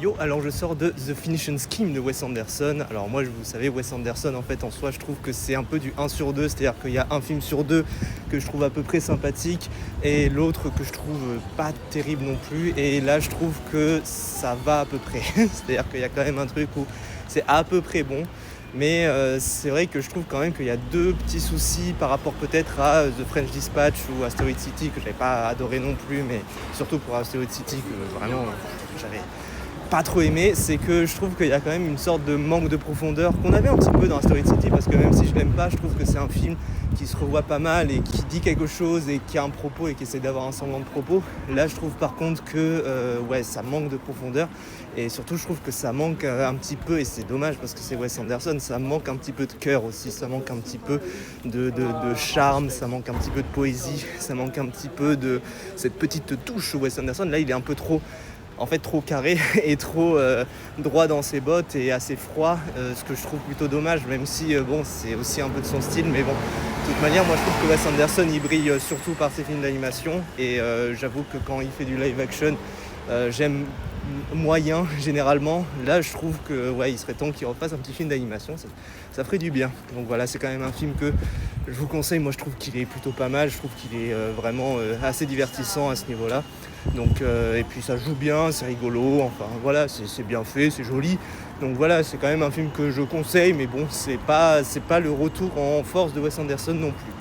Yo, alors je sors de The Finishing Scheme de Wes Anderson. Alors moi, vous savez, Wes Anderson, en fait, en soi, je trouve que c'est un peu du 1 sur 2, c'est-à-dire qu'il y a un film sur deux que je trouve à peu près sympathique et l'autre que je trouve pas terrible non plus. Et là, je trouve que ça va à peu près. C'est-à-dire qu'il y a quand même un truc où c'est à peu près bon. Mais c'est vrai que je trouve quand même qu'il y a deux petits soucis par rapport peut-être à The French Dispatch ou Asteroid City que j'avais pas adoré non plus, mais surtout pour Asteroid City que vraiment j'avais pas trop aimé, c'est que je trouve qu'il y a quand même une sorte de manque de profondeur qu'on avait un petit peu dans Asteroid City, parce que même si je l'aime pas, je trouve que c'est un film qui se revoit pas mal et qui dit quelque chose et qui a un propos et qui essaie d'avoir un semblant de propos. Là, je trouve par contre que ça manque de profondeur, et surtout je trouve que ça manque un petit peu, et c'est dommage parce que c'est Wes Anderson, ça manque un petit peu de cœur aussi, ça manque un petit peu de charme, ça manque un petit peu de poésie, ça manque un petit peu de cette petite touche Wes Anderson. Là, il est un peu trop carré et trop droit dans ses bottes et assez froid, ce que je trouve plutôt dommage, même si c'est aussi un peu de son style, mais bon, de toute manière, moi je trouve que Wes Anderson il brille surtout par ses films d'animation, et j'avoue que quand il fait du live action, j'aime moyen généralement. Là je trouve que il serait temps qu'il refasse un petit film d'animation, ça ferait du bien. Donc voilà, c'est quand même un film que je vous conseille. Moi je trouve qu'il est plutôt pas mal, je trouve qu'il est vraiment assez divertissant à ce niveau là. Donc et puis ça joue bien, c'est rigolo, enfin voilà, c'est bien fait, c'est joli. Donc voilà, c'est quand même un film que je conseille, mais bon, c'est pas le retour en force de Wes Anderson non plus.